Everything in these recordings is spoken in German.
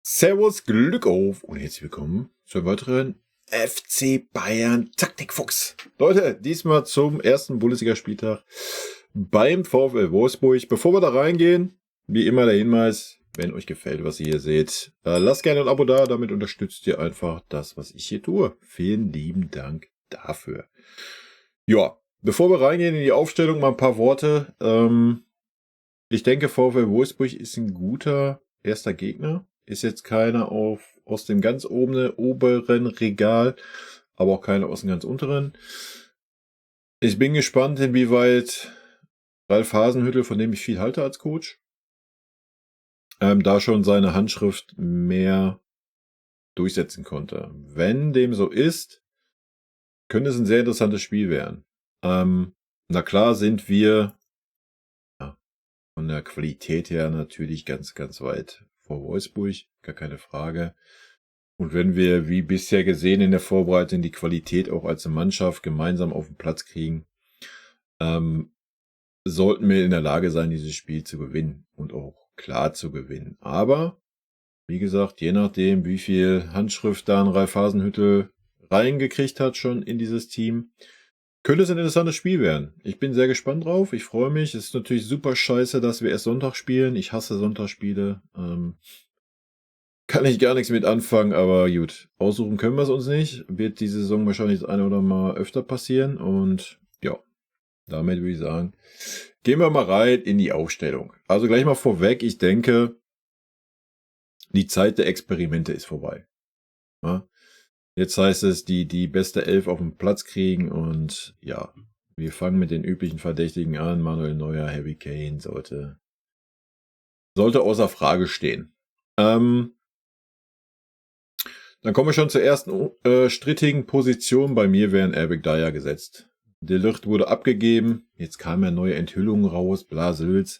Servus, Glück auf und herzlich willkommen zu einem weiteren FC Bayern Taktikfuchs. Leute, diesmal zum ersten Bundesligaspieltag beim VfL Wolfsburg. Bevor wir da reingehen, wie immer der Hinweis, wenn euch gefällt, was ihr hier seht, lasst gerne ein Abo da, damit unterstützt ihr einfach das, was ich hier tue. Vielen lieben Dank dafür. Ja, bevor wir reingehen in die Aufstellung, mal ein paar Worte. Ich denke, VfL Wolfsburg ist ein guter erster Gegner. Ist jetzt keiner aus dem ganz oberen Regal, aber auch keiner aus dem ganz unteren. Ich bin gespannt, inwieweit Ralf Hasenhüttl, von dem ich viel halte als Coach, da schon seine Handschrift mehr durchsetzen konnte. Wenn dem so ist, könnte es ein sehr interessantes Spiel werden. Na klar sind wir von der Qualität her natürlich ganz, ganz weit vor Wolfsburg, gar keine Frage. Und wenn wir, wie bisher gesehen in der Vorbereitung, die Qualität auch als Mannschaft gemeinsam auf den Platz kriegen, sollten wir in der Lage sein, dieses Spiel zu gewinnen und auch klar zu gewinnen. Aber, wie gesagt, je nachdem, wie viel Handschrift da ein Ralf Hasenhüttl reingekriegt hat schon in dieses Team, könnte es ein interessantes Spiel werden. Ich bin sehr gespannt drauf. Ich freue mich. Es ist natürlich super scheiße, dass wir erst Sonntag spielen. Ich hasse Sonntagsspiele. Kann ich gar nichts mit anfangen, aber gut. Aussuchen können wir es uns nicht. Wird diese Saison wahrscheinlich das eine oder mal öfter passieren. Und ja, damit würde ich sagen, gehen wir mal rein in die Aufstellung. Also gleich mal vorweg. Ich denke, die Zeit der Experimente ist vorbei. Ja? Jetzt heißt es, die beste Elf auf den Platz kriegen und ja, wir fangen mit den üblichen Verdächtigen an. Manuel Neuer, Harry Kane sollte außer Frage stehen. Dann kommen wir schon zur ersten strittigen Position. Bei mir wären Eric Dyer gesetzt. De Ligt wurde abgegeben. Jetzt kamen ja neue Enthüllungen raus. Blasels.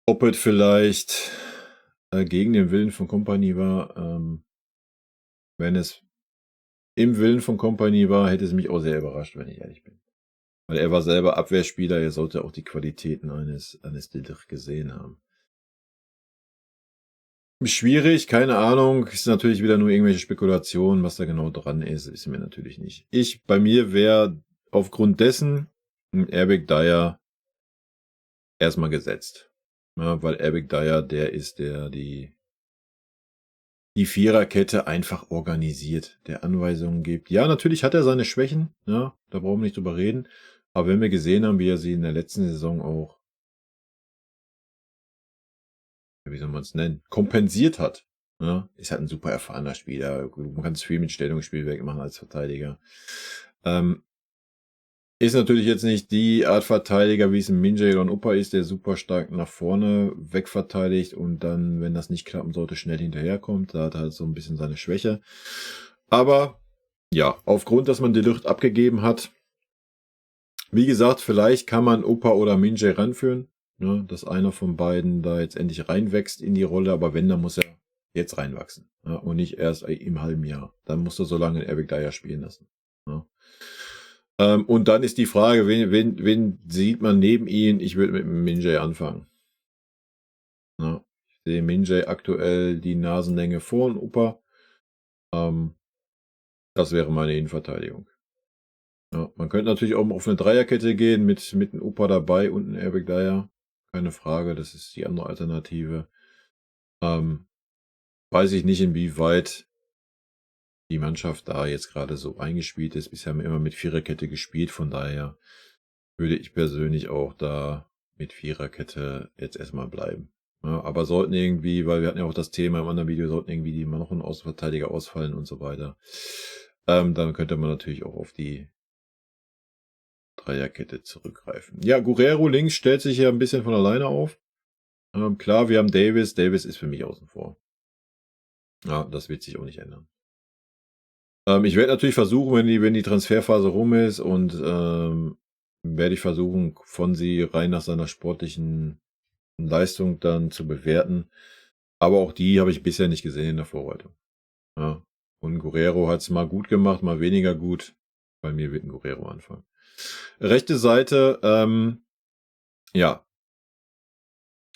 Ob es vielleicht gegen den Willen von Kompany war. Wenn es im Willen von Kompany war, hätte es mich auch sehr überrascht, wenn ich ehrlich bin. Weil er war selber Abwehrspieler, er sollte auch die Qualitäten eines De Ligt gesehen haben. Schwierig, keine Ahnung, ist natürlich wieder nur irgendwelche Spekulationen, was da genau dran ist mir natürlich nicht. Bei mir wäre aufgrund dessen Eric Dyer erstmal gesetzt. Ja, weil Eric Dyer der ist, der die Viererkette einfach organisiert, der Anweisungen gibt. Ja, natürlich hat er seine Schwächen, ja, da brauchen wir nicht drüber reden. Aber wenn wir gesehen haben, wie er sie in der letzten Saison auch, wie soll man es nennen, kompensiert hat, ja, ist halt ein super erfahrener Spieler. Man kann es viel mit Stellungsspielwerk machen als Verteidiger. Ist natürlich jetzt nicht die Art Verteidiger, wie es ein Min-Jae oder ein Upper ist, der super stark nach vorne wegverteidigt und dann, wenn das nicht klappen sollte, schnell hinterherkommt. Da hat er halt so ein bisschen seine Schwäche. Aber ja, aufgrund, dass man De Ligt abgegeben hat, wie gesagt, vielleicht kann man Upper oder Min-Jae ranführen, ne, dass einer von beiden da jetzt endlich reinwächst in die Rolle, aber wenn, dann muss er jetzt reinwachsen, ja, und nicht erst im halben Jahr. Dann musst du so lange Eric Dyer spielen lassen. Ja. Und dann ist die Frage, wen sieht man neben ihn? Ich würde mit Min-Jae anfangen. Ja, ich sehe Min-Jae aktuell die Nasenlänge vor und Upper. Das wäre meine Innenverteidigung. Ja, man könnte natürlich auch auf eine Dreierkette gehen mit einem Upper dabei und einem Eric Dyer. Keine Frage, das ist die andere Alternative. Weiß ich nicht, inwieweit die Mannschaft da jetzt gerade so eingespielt ist. Bisher haben wir immer mit Viererkette gespielt, von daher würde ich persönlich auch da mit Viererkette jetzt erstmal bleiben. Ja, aber sollten irgendwie, weil wir hatten ja auch das Thema im anderen Video, sollten irgendwie die noch ein Außenverteidiger ausfallen und so weiter, dann könnte man natürlich auch auf die Dreierkette zurückgreifen. Ja, Guerrero links stellt sich ja ein bisschen von alleine auf. Klar, wir haben Davis. Davis ist für mich außen vor. Ja, das wird sich auch nicht ändern. Ich werde natürlich versuchen, wenn die Transferphase rum ist und werde ich versuchen, Fonsi rein nach seiner sportlichen Leistung dann zu bewerten. Aber auch die habe ich bisher nicht gesehen in der Vorbereitung. Ja. Und Guerrero hat es mal gut gemacht, mal weniger gut. Bei mir wird ein Guerrero anfangen. Rechte Seite, ja.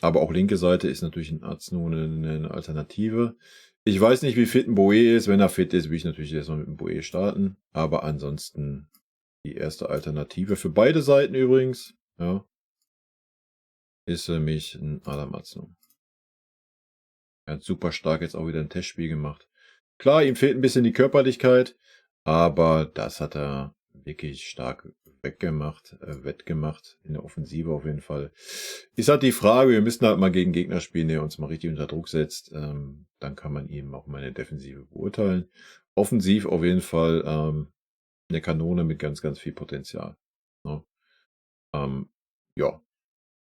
Aber auch linke Seite ist natürlich ein Azno eine Alternative. Ich weiß nicht, wie fit ein Boe ist. Wenn er fit ist, will ich natürlich erstmal mit dem Boe starten. Aber ansonsten die erste Alternative für beide Seiten übrigens, ja, ist für mich ein Adam Azno. Er hat super stark jetzt auch wieder ein Testspiel gemacht. Klar, ihm fehlt ein bisschen die Körperlichkeit, aber das hat er wirklich stark wettgemacht in der Offensive auf jeden Fall. Ist halt die Frage, wir müssen halt mal gegen Gegner spielen, der uns mal richtig unter Druck setzt. Dann kann man eben auch mal eine Defensive beurteilen. Offensiv auf jeden Fall eine Kanone mit ganz, ganz viel Potenzial. Ne? Ja,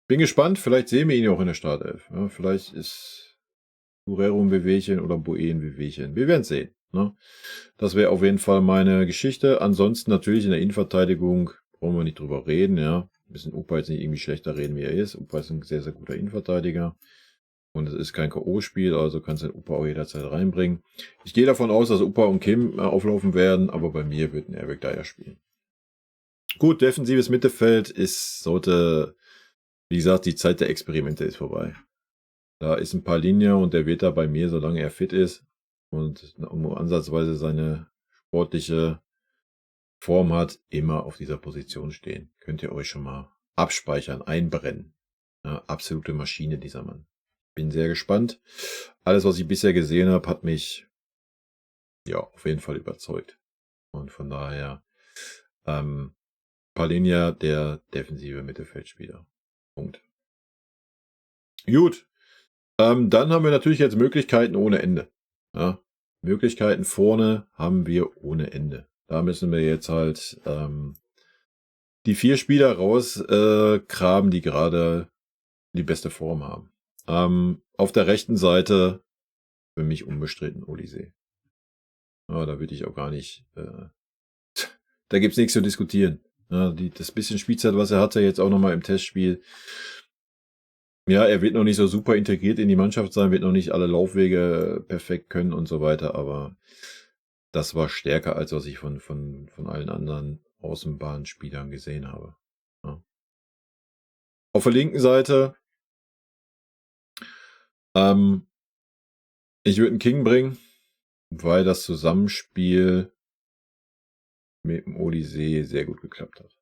bin gespannt. Vielleicht sehen wir ihn ja auch in der Startelf. Ja, vielleicht ist Guerrero ein Wehwehchen oder Boe ein Wehwehchen. Wir werden sehen. Ne? Das wäre auf jeden Fall meine Geschichte. Ansonsten natürlich in der Innenverteidigung brauchen wir nicht drüber reden. Ja, müssen Upa jetzt nicht irgendwie schlechter reden, wie er ist. Upa ist ein sehr, sehr guter Innenverteidiger. Und es ist kein K.O.-Spiel, also kannst du den Upa auch jederzeit reinbringen. Ich gehe davon aus, dass Upa und Kim auflaufen werden, aber bei mir wird ein Eric Dyer spielen. Gut, defensives Mittelfeld sollte, wie gesagt, die Zeit der Experimente ist vorbei. Da ist ein paar Linien und der wird da bei mir, solange er fit ist und ansatzweise seine sportliche Form hat, immer auf dieser Position stehen. Könnt ihr euch schon mal abspeichern, einbrennen. Ja, absolute Maschine, dieser Mann. Bin sehr gespannt. Alles, was ich bisher gesehen habe, hat mich ja auf jeden Fall überzeugt. Und von daher Palhinha, der defensive Mittelfeldspieler. Punkt. Gut. Dann haben wir natürlich jetzt Möglichkeiten ohne Ende. Ja, Möglichkeiten vorne haben wir ohne Ende. Da müssen wir jetzt halt die 4 Spieler rauskramen, die gerade die beste Form haben. Auf der rechten Seite für mich unbestritten Olise. Ja, da würde ich auch gar nicht, da gibt's nichts zu diskutieren. Ja, das bisschen Spielzeit, was er hatte, jetzt auch nochmal im Testspiel. Ja, er wird noch nicht so super integriert in die Mannschaft sein, wird noch nicht alle Laufwege perfekt können und so weiter, aber das war stärker, als was ich von allen anderen Außenbahnspielern gesehen habe. Ja. Auf der linken Seite, ich würde einen King bringen, weil das Zusammenspiel mit dem Olise sehr gut geklappt hat.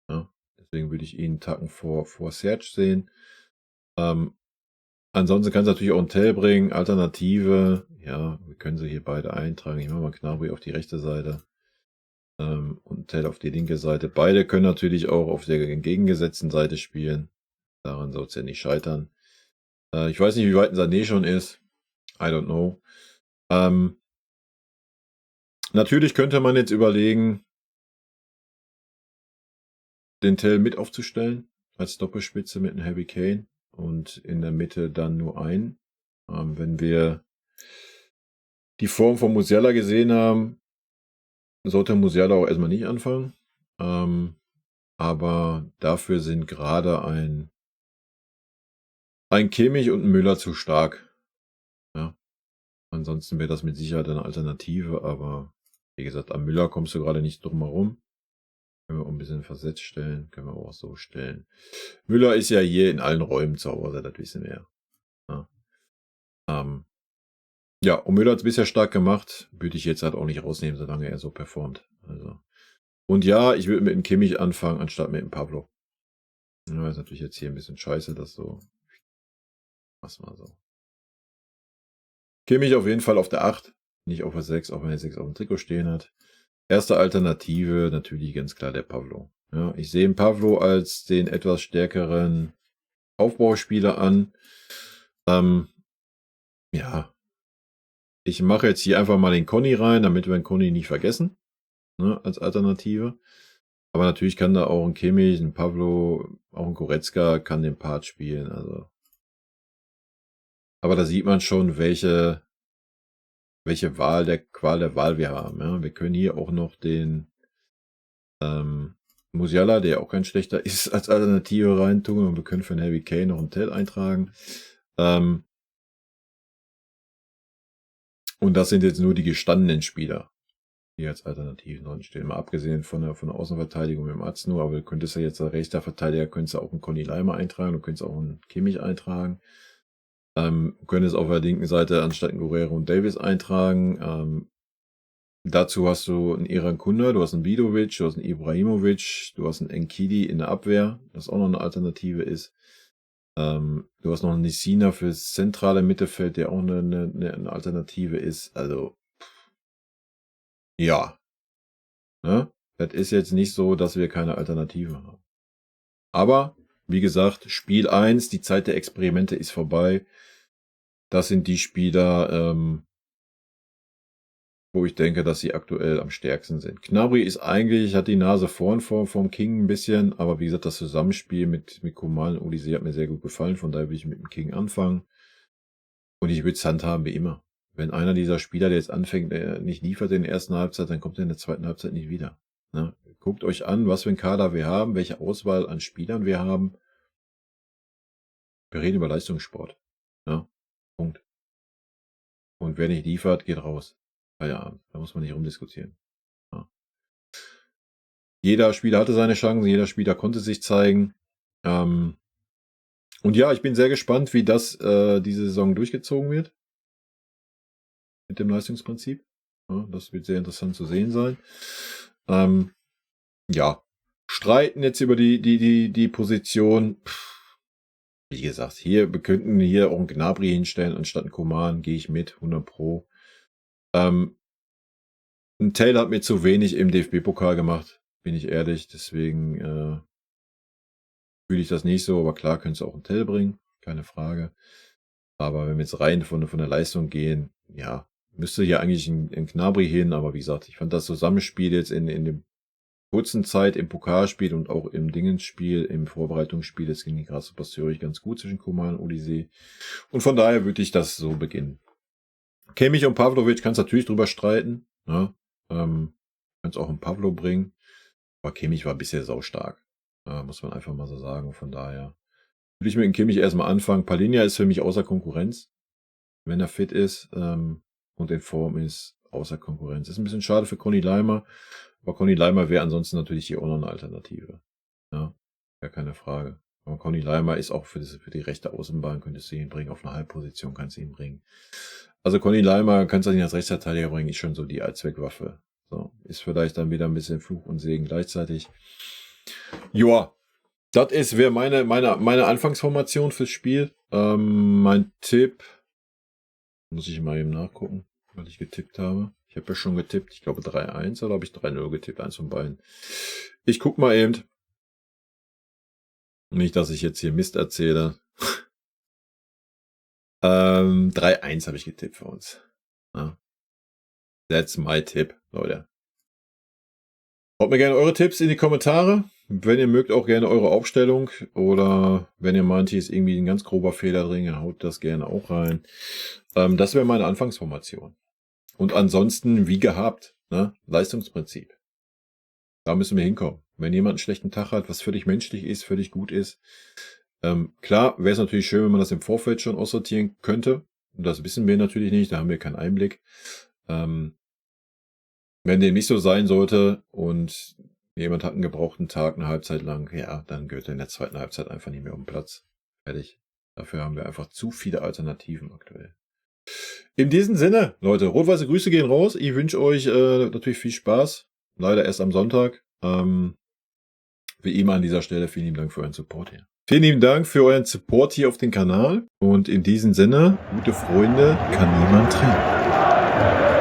Ja, deswegen würde ich ihn einen Tacken vor Serge sehen. Ansonsten kannst du natürlich auch einen Tell bringen, Alternative. Ja, wir können sie hier beide eintragen. Ich mache mal Gnabry auf die rechte Seite und Tell auf die linke Seite. Beide können natürlich auch auf der entgegengesetzten Seite spielen. Daran soll es ja nicht scheitern. Ich weiß nicht, wie weit ein Sané schon ist. I don't know. Natürlich könnte man jetzt überlegen, den Tell mit aufzustellen als Doppelspitze mit einem Harry Kane und in der Mitte dann nur einen. Wenn wir die Form von Musiala gesehen haben, sollte Musiala auch erstmal nicht anfangen. Aber dafür sind gerade ein Kimmich und ein Müller zu stark. Ja. Ansonsten wäre das mit Sicherheit eine Alternative, aber wie gesagt, am Müller kommst du gerade nicht drum herum. Können wir auch ein bisschen versetzt stellen, können wir auch so stellen. Müller ist ja hier in allen Räumen zu Hause, das wissen wir. Ja. Ja, und Müller hat es bisher stark gemacht, würde ich jetzt halt auch nicht rausnehmen, solange er so performt. Also. Und ja, ich würde mit dem Kimmich anfangen, anstatt mit dem Pavlo. Ja, ist natürlich jetzt hier ein bisschen scheiße, das so. Mach's mal so. Kimmich auf jeden Fall auf der 8, nicht auf der 6, auch wenn er 6 auf dem Trikot stehen hat. Erste Alternative, natürlich ganz klar der Pavlo. Ja, ich sehe den Pavlo als den etwas stärkeren Aufbauspieler an. Ja, ich mache jetzt hier einfach mal den Conny rein, damit wir den Conny nicht vergessen, ne, als Alternative. Aber natürlich kann da auch ein Kimmich, ein Pavlo, auch ein Goretzka kann den Part spielen. Also. Aber da sieht man schon, welche Qual der Wahl wir haben. Ja. Wir können hier auch noch den Musiala, der auch kein schlechter ist, als Alternative reintun. Und wir können für den Harry Kane noch einen Tell eintragen. Und das sind jetzt nur die gestandenen Spieler. die als Alternativen drin stehen. Mal abgesehen von der Außenverteidigung mit dem Aznu, aber du könntest ja jetzt als rechter Verteidiger, könntest du auch einen Conny Leimer eintragen, du könntest auch einen Kimmich eintragen. Könntest auf der linken Seite anstatt einen Guerrero und Davis eintragen. Dazu hast du einen Iran Kunda, du hast einen Vidovic, du hast einen Ibrahimovic, du hast einen Enkidi in der Abwehr, das auch noch eine Alternative ist. Du hast noch einen Nissina fürs zentrale Mittelfeld, der auch eine Alternative ist. Also, ja. Ne? Das ist jetzt nicht so, dass wir keine Alternative haben. Aber, wie gesagt, Spiel 1, die Zeit der Experimente ist vorbei. Das sind die Spieler, wo ich denke, dass sie aktuell am stärksten sind. Gnabry ist eigentlich, hat die Nase vorn vom King ein bisschen, aber wie gesagt, das Zusammenspiel mit Coman und Olise hat mir sehr gut gefallen, von daher will ich mit dem King anfangen. Und ich würde es handhaben wie immer. Wenn einer dieser Spieler, der jetzt anfängt, nicht liefert in der ersten Halbzeit, dann kommt er in der zweiten Halbzeit nicht wieder. Ne? Guckt euch an, was für ein Kader wir haben, welche Auswahl an Spielern wir haben. Wir reden über Leistungssport. Ne? Punkt. Und wer nicht liefert, geht raus. Feierabend. Da muss man nicht rumdiskutieren. Ja. Jeder Spieler hatte seine Chancen, jeder Spieler konnte sich zeigen. Und ja, ich bin sehr gespannt, wie das diese Saison durchgezogen wird. Mit dem Leistungsprinzip. Ja, das wird sehr interessant zu sehen sein. Ja, streiten jetzt über die Position. Wie gesagt, wir könnten hier auch einen Gnabry hinstellen, anstatt einen Coman, gehe ich mit, 100 Pro. Ein Taylor hat mir zu wenig im DFB-Pokal gemacht, bin ich ehrlich, deswegen fühle ich das nicht so, aber klar, könntest du auch einen Tell bringen, keine Frage. Aber wenn wir jetzt rein von der Leistung gehen, ja, müsste hier eigentlich ein Gnabry hin, aber wie gesagt, ich fand das Zusammenspiel jetzt in dem kurzen Zeit im Pokalspiel und auch im Dingensspiel, im Vorbereitungsspiel, das ging gerade so passiert ganz gut zwischen Coman und Olise. Und von daher würde ich das so beginnen. Kimmich und Pavlovic kannst natürlich drüber streiten, ne? Kannst auch einen Pavlo bringen, aber Kimmich war bisher saustark, muss man einfach mal so sagen. Von daher würde ich mit dem Kimmich erstmal anfangen. Palhinha ist für mich außer Konkurrenz, wenn er fit ist und in Form ist, außer Konkurrenz. Ist ein bisschen schade für Conny Leimer, aber Conny Leimer wäre ansonsten natürlich hier auch noch eine Alternative. Ja, gar keine Frage. Aber Conny Leimer ist auch für die rechte Außenbahn, könntest du ihn bringen, auf eine Halbposition kannst du ihn bringen. Also Conny Leimer kannst du nicht als Rechtsverteidiger bringen, ist schon so die Allzweckwaffe. So, ist vielleicht dann wieder ein bisschen Fluch und Segen gleichzeitig. Joa, das wäre meine Anfangsformation fürs Spiel. Mein Tipp, muss ich mal eben nachgucken, was ich getippt habe. Ich habe ja schon getippt, ich glaube 3-1 oder habe ich 3-0 getippt, eins von beiden. Ich guck mal eben. Nicht, dass ich jetzt hier Mist erzähle. 3-1 habe ich getippt für uns. Ja. That's my Tipp, Leute. Haut mir gerne eure Tipps in die Kommentare. Wenn ihr mögt, auch gerne eure Aufstellung. Oder wenn ihr meint, hier ist irgendwie ein ganz grober Fehler drin, dann haut das gerne auch rein. Das wäre meine Anfangsformation. Und ansonsten, wie gehabt, ne? Leistungsprinzip. Da müssen wir hinkommen. Wenn jemand einen schlechten Tag hat, was völlig menschlich ist, völlig gut ist. Klar, wäre es natürlich schön, wenn man das im Vorfeld schon aussortieren könnte. Und das wissen wir natürlich nicht, da haben wir keinen Einblick. Wenn dem nicht so sein sollte und jemand hat einen gebrauchten Tag eine Halbzeit lang, ja, dann gehört er in der zweiten Halbzeit einfach nicht mehr um den Platz. Fertig. Dafür haben wir einfach zu viele Alternativen aktuell. In diesem Sinne, Leute, rot-weiße Grüße gehen raus. Ich wünsche euch natürlich viel Spaß. Leider erst am Sonntag. Wie immer an dieser Stelle, vielen lieben Dank für euren Support hier. Vielen lieben Dank für euren Support hier auf dem Kanal. Und in diesem Sinne, gute Freunde kann niemand trennen.